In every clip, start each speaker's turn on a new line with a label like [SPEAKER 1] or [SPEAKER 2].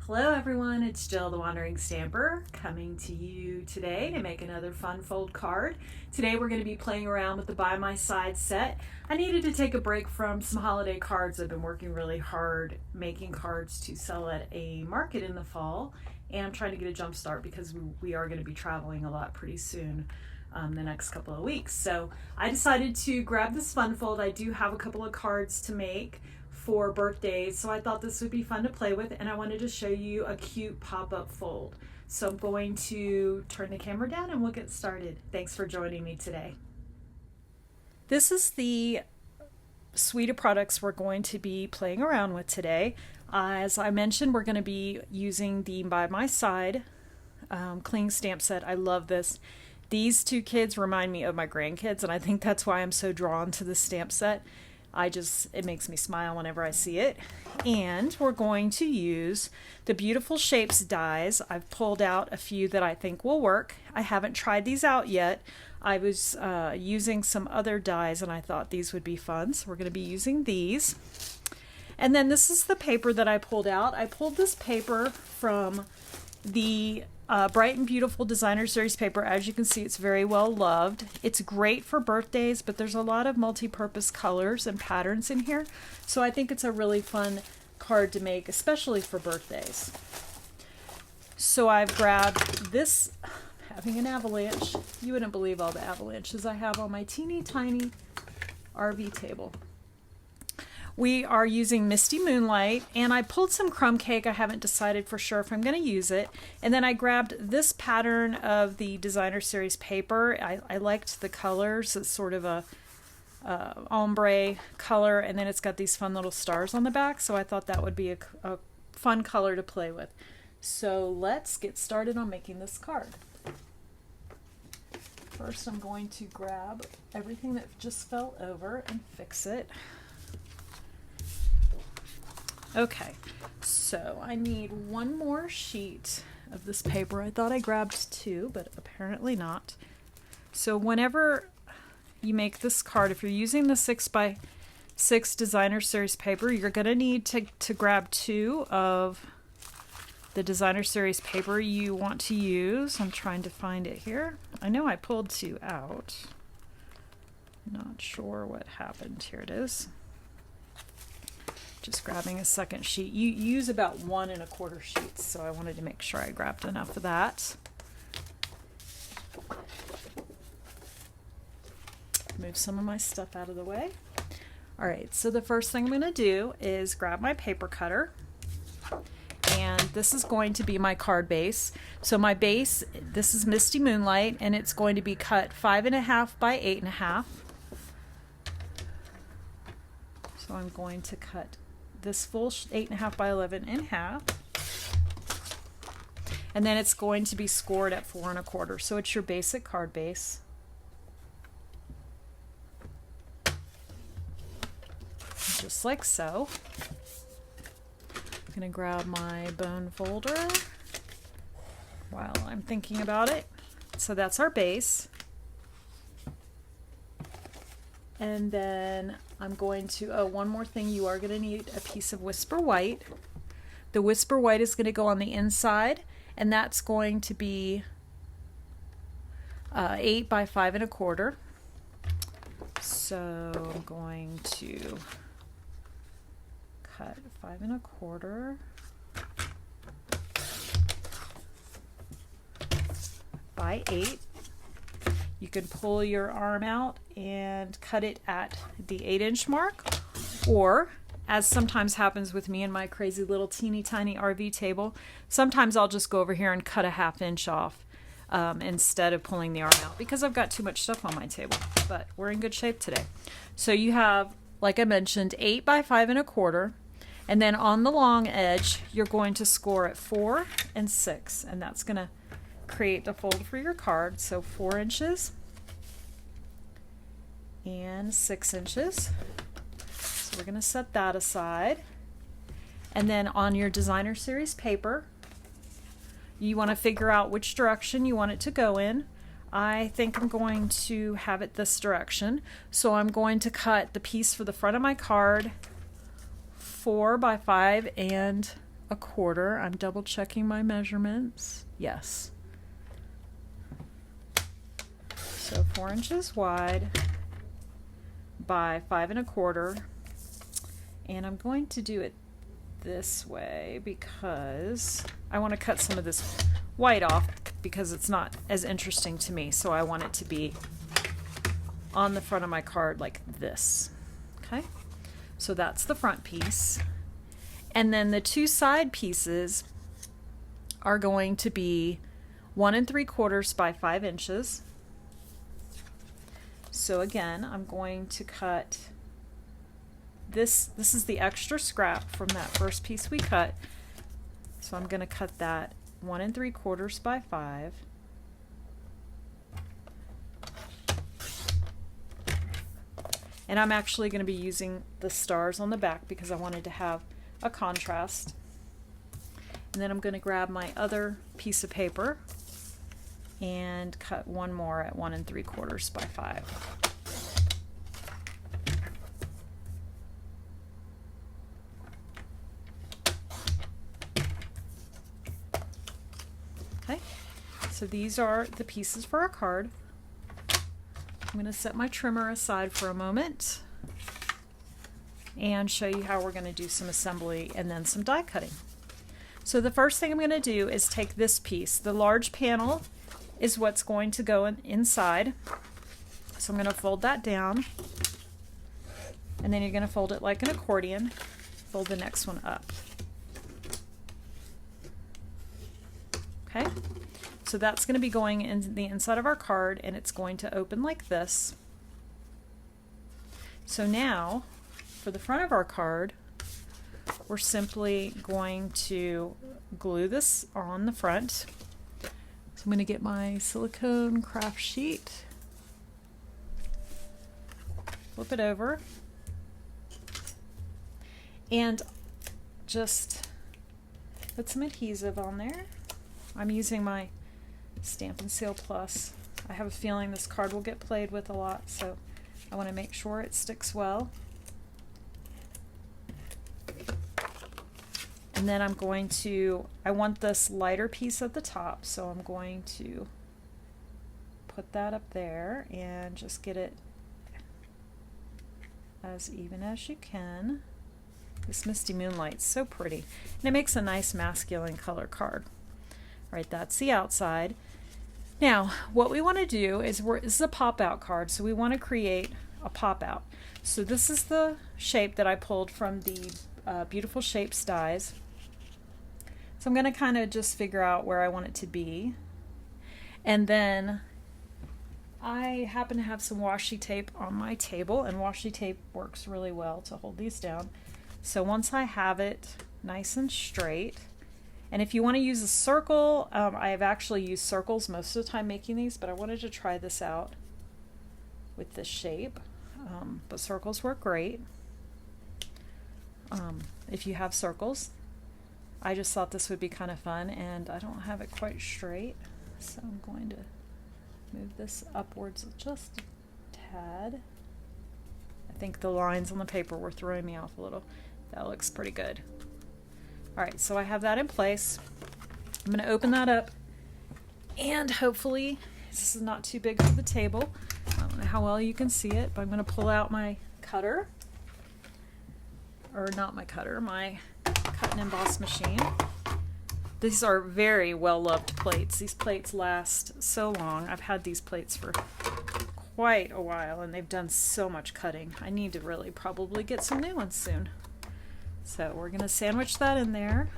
[SPEAKER 1] Hello everyone, it's Jill the Wandering Stamper coming to you today to make another fun fold card. Today we're going to be playing around with the By My Side set. I needed to take a break from some holiday cards. I've been working really hard making cards to sell at a market in the fall, and I'm trying to get a jump start because we are going to be traveling a lot pretty soon. The next couple of weeks. So I decided to grab this fun fold. I do have a couple of cards to make for birthdays, so I thought this would be fun to play with, and I wanted to show you a cute pop-up fold. So I'm going to turn the camera down and we'll get started. Thanks for joining me today. This is the suite of products we're going to be playing around with today. As I mentioned, we're going to be using the By My Side cling stamp set. I love this. These two kids remind me of my grandkids, and I think that's why I'm so drawn to the stamp set. It makes me smile whenever I see it. And we're going to use the Beautiful Shapes dies. I've pulled out a few that I think will work. I haven't tried these out yet. I was using some other dies and I thought these would be fun, so we're going to be using these. And then this is the paper that I pulled out. I pulled this paper from the Bright and Beautiful Designer Series paper. As you can see, it's very well loved. It's great for birthdays, but there's a lot of multi-purpose colors and patterns in here. So I think it's a really fun card to make, especially for birthdays. So I've grabbed this, having an avalanche. You wouldn't believe all the avalanches I have on my teeny tiny RV table. We are using Misty Moonlight, and I pulled some crumb cake. I haven't decided for sure if I'm going to use it. And then I grabbed this pattern of the Designer Series paper. I liked the colors. It's sort of a ombre color, and then it's got these fun little stars on the back, so I thought that would be a fun color to play with. So let's get started on making this card. First, I'm going to grab everything that just fell over and fix it. Okay, so I need one more sheet of this paper. I thought I grabbed two, but apparently not. So whenever you make this card, if you're using the 6x6 Designer Series paper, you're going to need to grab two of the Designer Series paper you want to use. I'm trying to find it here. I know I pulled two out. Not sure what happened. Here it is. Just grabbing a second sheet. You use about 1 1/4 sheets, so I wanted to make sure I grabbed enough of that. Move some of my stuff out of the way. All right, so the first thing I'm going to do is grab my paper cutter, and this is going to be my card base. So my base, this is Misty Moonlight, and it's going to be cut 5.5 by 8.5. So I'm going to cut this full 8.5 by 11 in half, and then it's going to be scored at 4 1/4. So it's your basic card base. Just like so. I'm going to grab my bone folder while I'm thinking about it. So that's our base. And then I'm going to, one more thing, you are going to need a piece of Whisper White. The Whisper White is going to go on the inside, and that's going to be 8 by 5 1/4. So I'm going to cut 5 1/4 by 8. You can pull your arm out and cut it at the 8-inch mark, or, as sometimes happens with me and my crazy little teeny tiny RV table, sometimes I'll just go over here and cut a 1/2 inch off instead of pulling the arm out, because I've got too much stuff on my table. But we're in good shape today. So you have, like I mentioned, 8 by 5 1/4, and then on the long edge you're going to score at 4 and 6, and that's going to create the fold for your card. So 4 inches and 6 inches. So we're going to set that aside. And then on your Designer Series paper, you want to figure out which direction you want it to go in. I think I'm going to have it this direction. So I'm going to cut the piece for the front of my card 4 by 5 1/4 1/4. I'm double checking my measurements. Yes. So 4 inches wide by 5 1/4. And I'm going to do it this way because I want to cut some of this white off because it's not as interesting to me. So I want it to be on the front of my card like this. Okay, so that's the front piece. And then the 2 side pieces are going to be 1 3/4 by 5 inches. So again, I'm going to cut this. This is the extra scrap from that first piece we cut. So I'm going to cut that 1 3/4 by 5. And I'm actually going to be using the stars on the back because I wanted to have a contrast. And then I'm going to grab my other piece of paper and cut one more at 1 3/4 by 5. Okay, so these are the pieces for our card. I'm going to set my trimmer aside for a moment and show you how we're going to do some assembly and then some die cutting. So the first thing I'm going to do is take this piece. The large panel is what's going to go inside. So I'm going to fold that down, and then you're going to fold it like an accordion. Fold the next one up. Okay, so that's going to be going in the inside of our card, and it's going to open like this. So now, for the front of our card, we're simply going to glue this on the front. So I'm going to get my silicone craft sheet, flip it over, and just put some adhesive on there. I'm using my Stampin' Seal Plus. I have a feeling this card will get played with a lot, so I want to make sure it sticks well. And then I'm going to, I want this lighter piece at the top, so I'm going to put that up there and just get it as even as you can. This Misty Moonlight's so pretty, and it makes a nice masculine color card. All right, that's the outside. Now, what we want to do is, this is a pop-out card, so we want to create a pop-out. So this is the shape that I pulled from the Beautiful Shapes dies. So I'm going to kind of just figure out where I want it to be. And then I happen to have some washi tape on my table, and washi tape works really well to hold these down. So once I have it nice and straight, and if you want to use a circle, I have actually used circles most of the time making these, but I wanted to try this out with this shape. But circles work great if you have circles. I just thought this would be kind of fun, and I don't have it quite straight, so I'm going to move this upwards just a tad. I think the lines on the paper were throwing me off a little. That looks pretty good. Alright, so I have that in place. I'm going to open that up, and hopefully this is not too big for the table. I don't know how well you can see it, but I'm going to pull out my cutter. Or not my cutter, my cut and emboss machine. These are very well loved plates. These plates last so long. I've had these plates for quite a while, and they've done so much cutting. I need to really probably get some new ones soon. So we're going to sandwich that in there.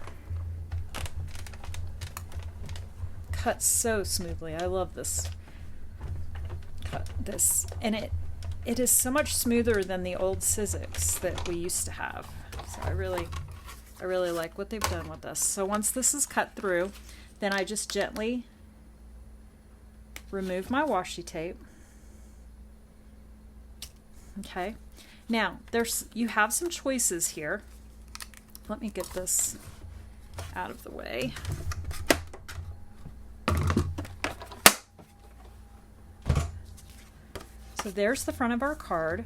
[SPEAKER 1] Cuts so smoothly. I love this. Cut this, and it is so much smoother than the old Sizzix that we used to have. So I really like what they've done with this. So once this is cut through, then I just gently remove my washi tape. Okay. Now you have some choices here. Let me get this out of the way. So there's the front of our card.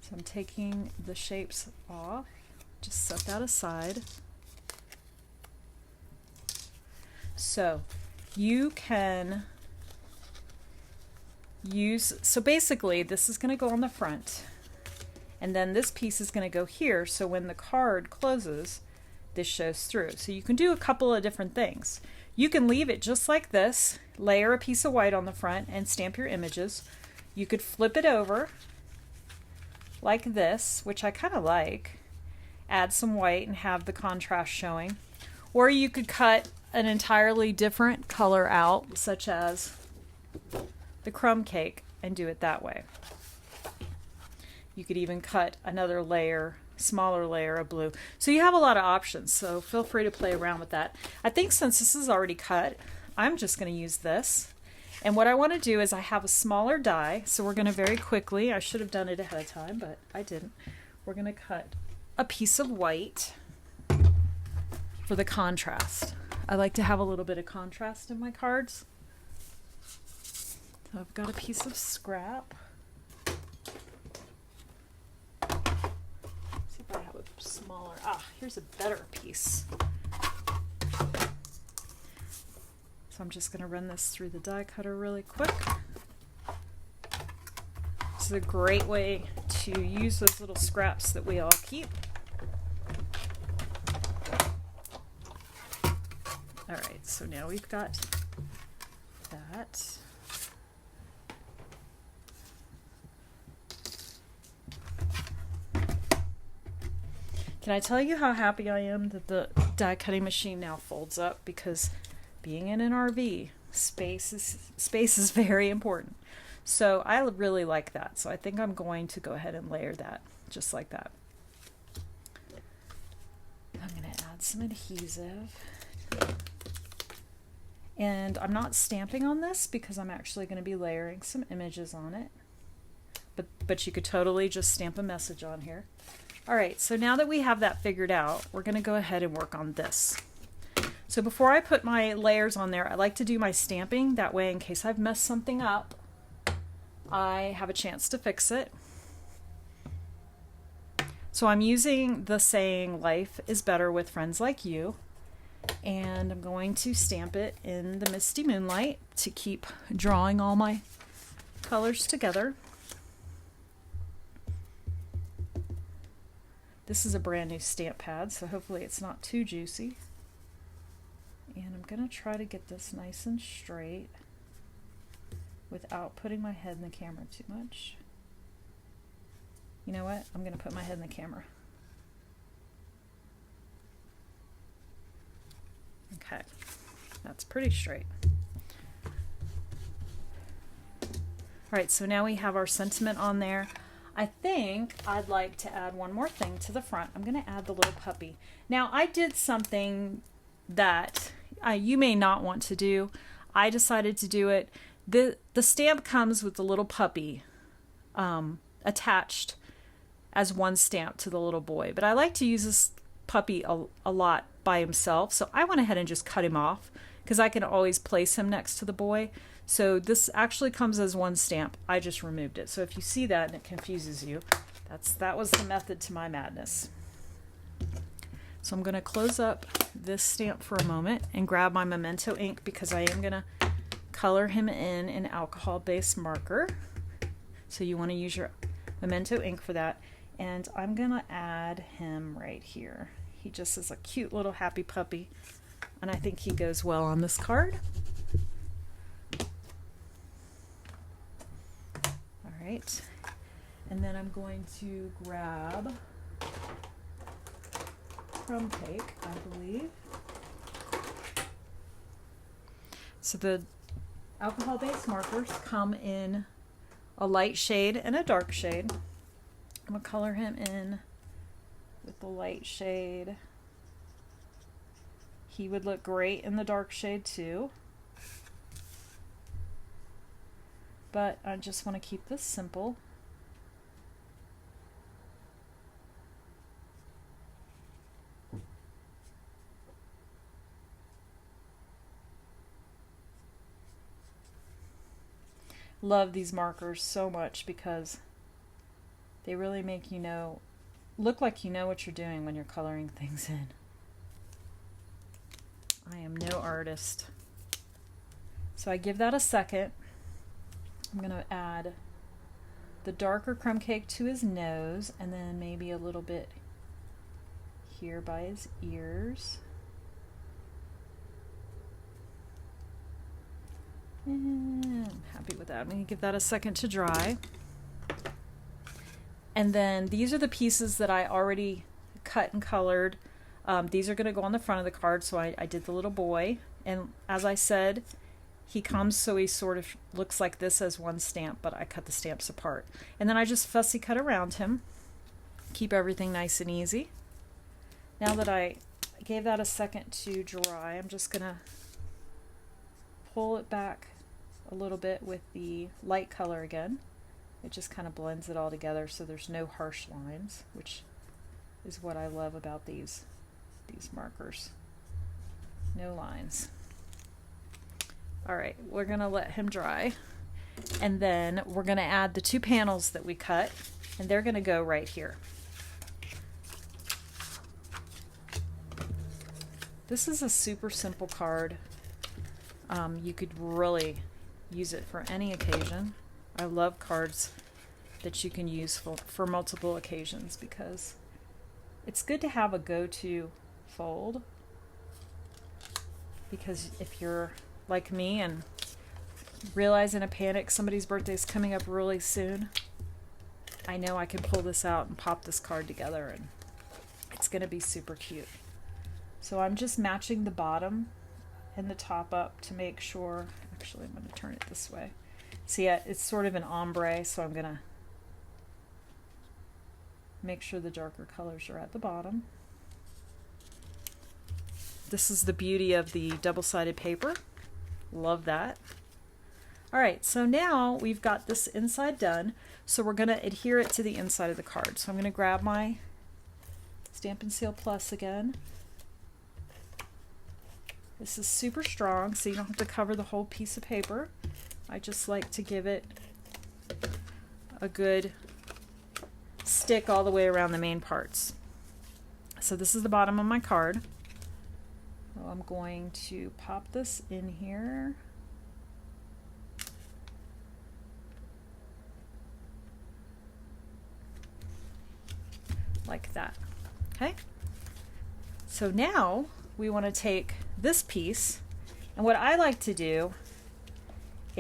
[SPEAKER 1] So I'm taking the shapes off. Just set that aside. So you can so basically this is going to go on the front, and then this piece is going to go here, so when the card closes, this shows through. So you can do a couple of different things. You can leave it just like this, layer a piece of white on the front and stamp your images. You could flip it over like this, which I kind of like, add some white and have the contrast showing. Or you could cut an entirely different color out, such as the crumb cake, and do it that way. You could even cut another layer, smaller layer of blue. So you have a lot of options, so feel free to play around with that. I think since this is already cut, I'm just going to use this. And what I want to do is I have a smaller die, so we're going to very quickly, I should have done it ahead of time, but I didn't. We're going to cut a piece of white for the contrast. I like to have a little bit of contrast in my cards. So I've got a piece of scrap. See if I have a smaller, here's a better piece. So I'm just going to run this through the die cutter really quick. This is a great way to use those little scraps that we all keep. All right, so now we've got that. Can I tell you how happy I am that the die cutting machine now folds up? Because being in an RV, space is very important. So I really like that. So I think I'm going to go ahead and layer that just like that. I'm going to add some adhesive. And I'm not stamping on this because I'm actually going to be layering some images on it. But you could totally just stamp a message on here. All right, so now that we have that figured out, we're going to go ahead and work on this. So before I put my layers on there, I like to do my stamping. That way, in case I've messed something up, I have a chance to fix it. So I'm using the saying, life is better with friends like you. And I'm going to stamp it in the Misty Moonlight to keep drawing all my colors together. This is a brand new stamp pad, so hopefully it's not too juicy. And I'm going to try to get this nice and straight without putting my head in the camera too much. You know what? I'm going to put my head in the camera. Okay, that's pretty straight. All right, so now we have our sentiment on there. I think I'd like to add one more thing to the front. I'm going to add the little puppy. Now, I did something that you may not want to do. I decided to do it. The stamp comes with the little puppy attached as one stamp to the little boy. But I like to use this puppy a lot by himself. So I went ahead and just cut him off because I can always place him next to the boy. So this actually comes as one stamp. I just removed it. So if you see that and it confuses you, that was the method to my madness. So I'm going to close up this stamp for a moment and grab my Memento ink because I am going to color him in an alcohol-based marker. So you want to use your Memento ink for that. And I'm going to add him right here. He just is a cute little happy puppy. And I think he goes well on this card. Right. And then I'm going to grab crumb cake, I believe. So the alcohol-based markers come in a light shade and a dark shade. I'm going to color him in with the light shade. He would look great in the dark shade too. But I just want to keep this simple. Love these markers so much because They really make you know, look like you know what you're doing when you're coloring things in. I am no artist. So I give that a second. I'm going to add the darker crumb cake to his nose, and then maybe a little bit here by his ears. And I'm happy with that. I'm going to give that a second to dry. And then these are the pieces that I already cut and colored. These are going to go on the front of the card, so I did the little boy. And as I said, he comes so he sort of looks like this as one stamp, but I cut the stamps apart. And then I just fussy cut around him. Keep everything nice and easy. Now that I gave that a second to dry, I'm just going to pull it back a little bit with the light color again. It just kind of blends it all together so there's no harsh lines, which is what I love about these markers. No lines. All right, we're going to let him dry. And then we're going to add the 2 panels that we cut, and they're going to go right here. This is a super simple card. You could really use it for any occasion. I love cards that you can use for multiple occasions because it's good to have a go-to fold, because if you're like me and realize in a panic somebody's birthday is coming up really soon, I know I can pull this out and pop this card together and it's going to be super cute. So I'm just matching the bottom and the top up to make sure. Actually, I'm going to turn it this way. See, it's sort of an ombre, so I'm going to make sure the darker colors are at the bottom. This is the beauty of the double-sided paper. Love that. All right, so now we've got this inside done, so we're going to adhere it to the inside of the card. So I'm going to grab my Stampin' Seal Plus again. This is super strong, so you don't have to cover the whole piece of paper. I just like to give it a good stick all the way around the main parts. So this is the bottom of my card. So I'm going to pop this in here. Like that. Okay? So now we want to take this piece, and what I like to do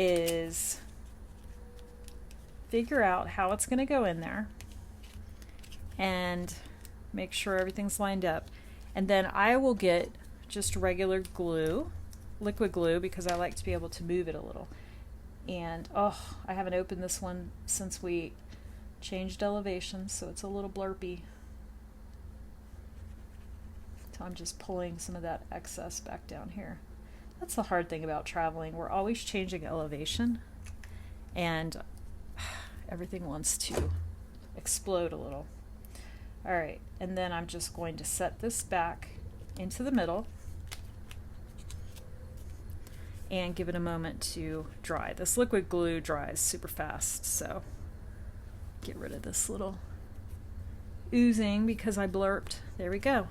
[SPEAKER 1] is figure out how it's going to go in there and make sure everything's lined up. And then I will get just regular glue, liquid glue, because I like to be able to move it a little. And oh, I haven't opened this one since we changed elevations, so it's a little blurpy. So I'm just pulling some of that excess back down here. That's the hard thing about traveling. We're always changing elevation, and everything wants to explode a little. All right, and then I'm just going to set this back into the middle and give it a moment to dry. This liquid glue dries super fast, so get rid of this little oozing because I blurped. There we go.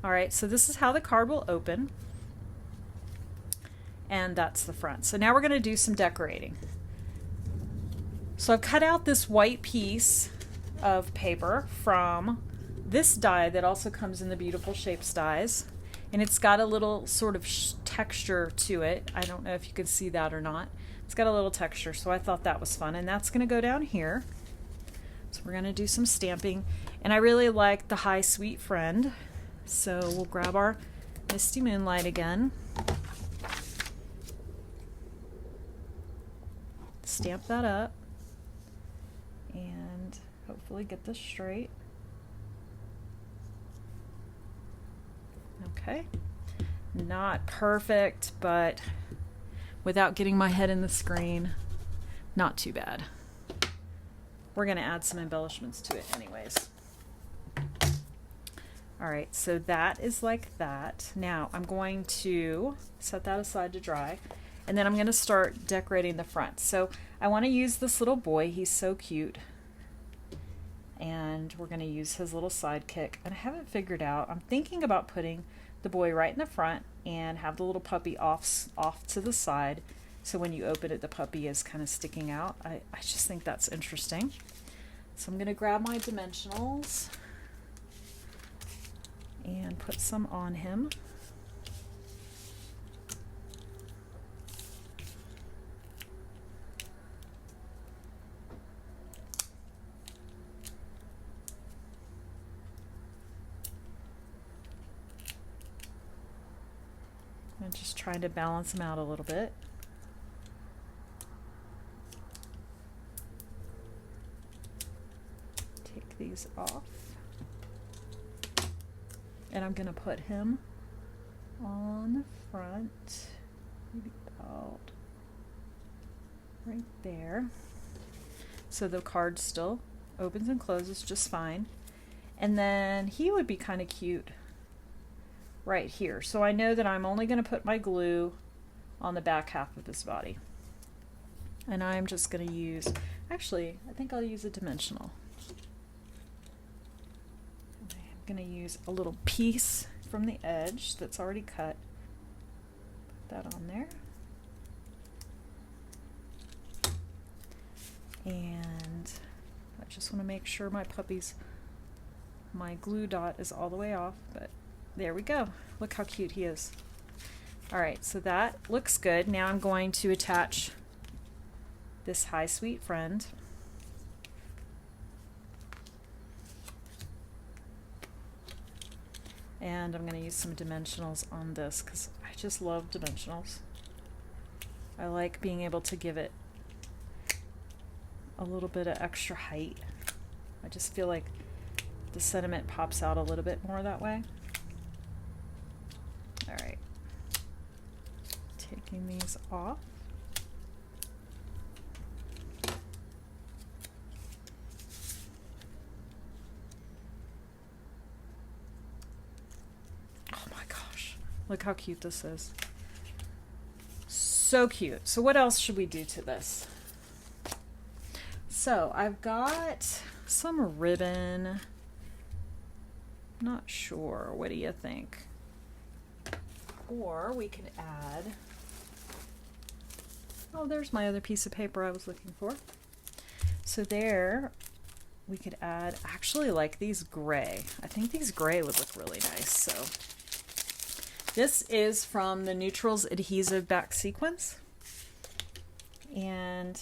[SPEAKER 1] All right, so this is how the card will open, and that's the front. So now we're going to do some decorating. So I've cut out this white piece of paper from this die that also comes in the Beautiful Shapes dies, and it's got a little sort of texture to it. I don't know if you can see that or not. It's got a little texture, so I thought that was fun, and that's going to go down here. So we're going to do some stamping, and I really like the Hi Sweet Friend, so we'll grab our Misty Moonlight again, stamp that up, and hopefully get this straight. Okay, not perfect, but without getting my head in the screen, not too bad. We're going to add some embellishments to it anyways. All right, so that is like that. Now I'm going to set that aside to dry, and then I'm going to start decorating the front. So I want to use this little boy. He's so cute. and we're going to use his little sidekick. And I haven't figured out, I'm thinking about putting the boy right in the front and have the little puppy off to the side, so when you open it the puppy is kind of sticking out. I just think that's interesting. So I'm going to grab my dimensionals and put some on him. I'm just trying to balance them out a little bit. Take these off. And I'm going to put him on the front, maybe about right there. So the card still opens and closes just fine. And then he would be kind of cute right here. So I know that I'm only going to put my glue on the back half of his body. And I'm just going to use, actually, I think I'll use a dimensional. I'm going to use a little piece from the edge that's already cut. Put that on there. And I just want to make sure my glue dot is all the way off, but there we go. Look how cute he is. All right, so that looks good. Now I'm going to attach this Hi Sweet Friend. And I'm going to use some dimensionals on this because I just love dimensionals. I like being able to give it a little bit of extra height. I just feel like the sentiment pops out a little bit more that way. All right, taking these off. Oh my gosh, look how cute this is. So cute. So what else should we do to this? So I've got some ribbon. Not sure. What do you think? Or we could add, oh, there's my other piece of paper I was looking for. So there we could add, actually like these gray. I think these gray would look really nice. So this is from the Neutrals Adhesive Back Sequence. And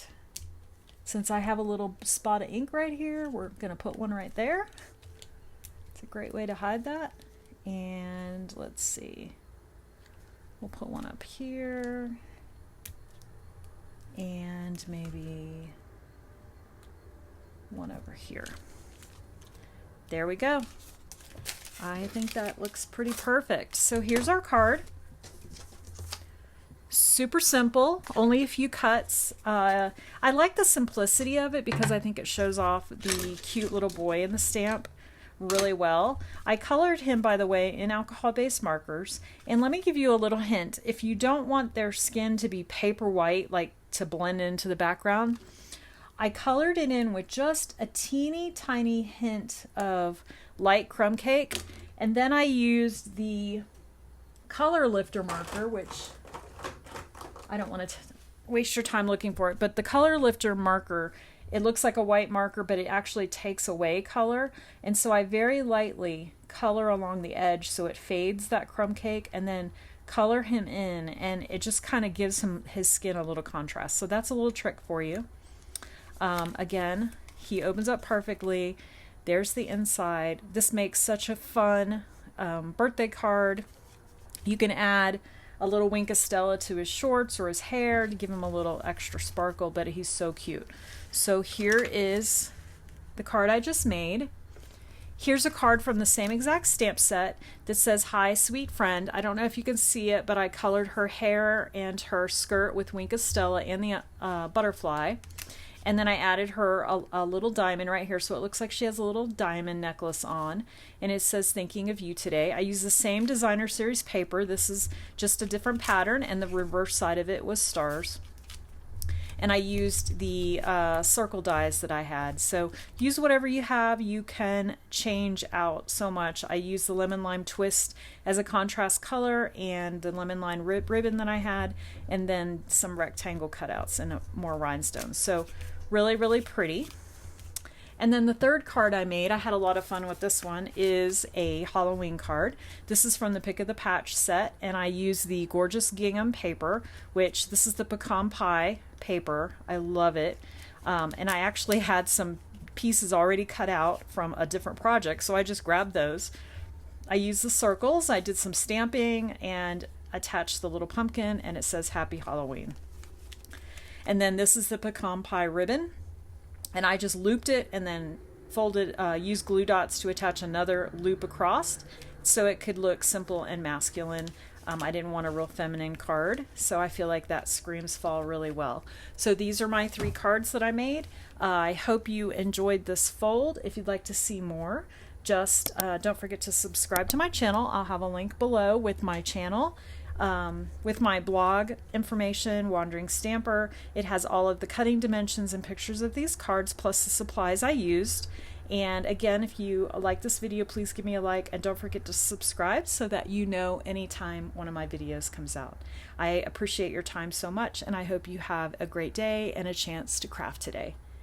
[SPEAKER 1] since I have a little spot of ink right here, we're going to put one right there. It's a great way to hide that. And let's see. We'll put one up here, and maybe one over here. There we go. I think that looks pretty perfect. So here's our card. Super simple, only a few cuts. I like the simplicity of it because I think it shows off the cute little boy in the stamp really well. I colored him, by the way, in alcohol-based markers. And let me give you a little hint. If you don't want their skin to be paper white, like to blend into the background, I colored it in with just a teeny tiny hint of light crumb cake. And then I used the color lifter marker, which I don't want to waste your time looking for it, but the color lifter marker, it looks like a white marker, but it actually takes away color. And so I very lightly color along the edge so it fades that crumb cake, and then color him in, and it just kind of gives him his skin a little contrast. So that's a little trick for you. Again, he opens up perfectly. There's the inside. This makes such a fun birthday card. You can add a little Wink of Stella to his shorts or his hair to give him a little extra sparkle, but he's so cute. So here is the card I just made. Here's a card from the same exact stamp set that says, "Hi, sweet friend." I don't know if you can see it, but I colored her hair and her skirt with Wink of Stella and the butterfly. And then I added her a little diamond right here, so it looks like she has a little diamond necklace on. And it says, "Thinking of you today." I used the same designer series paper. This is just a different pattern, and the reverse side of it was stars. and I used the circle dies that I had. So use whatever you have. You can change out so much. I used the lemon lime twist as a contrast color and the lemon lime ribbon that I had, and then some rectangle cutouts and more rhinestones. So really, really pretty. And then the third card I made, I had a lot of fun with this one, is a Halloween card. This is from the Pick of the Patch set, and I use the gorgeous gingham paper, which this is the pecan pie paper. I love it. And I actually had some pieces already cut out from a different project, so I just grabbed those. I used the circles, I did some stamping, and attached the little pumpkin, and it says Happy Halloween. And then this is the pecan pie ribbon. And I just looped it and then folded, used glue dots to attach another loop across so it could look simple and masculine. I didn't want a real feminine card, so I feel like that screams fall really well. So these are my 3 cards that I made. I hope you enjoyed this fold. If you'd like to see more, just don't forget to subscribe to my channel. I'll have a link below with my channel. With my blog information, Wandering Stamper. It has all of the cutting dimensions and pictures of these cards, plus the supplies I used. And again, if you like this video, please give me a like, and don't forget to subscribe so that you know anytime one of my videos comes out. I appreciate your time so much, and I hope you have a great day and a chance to craft today.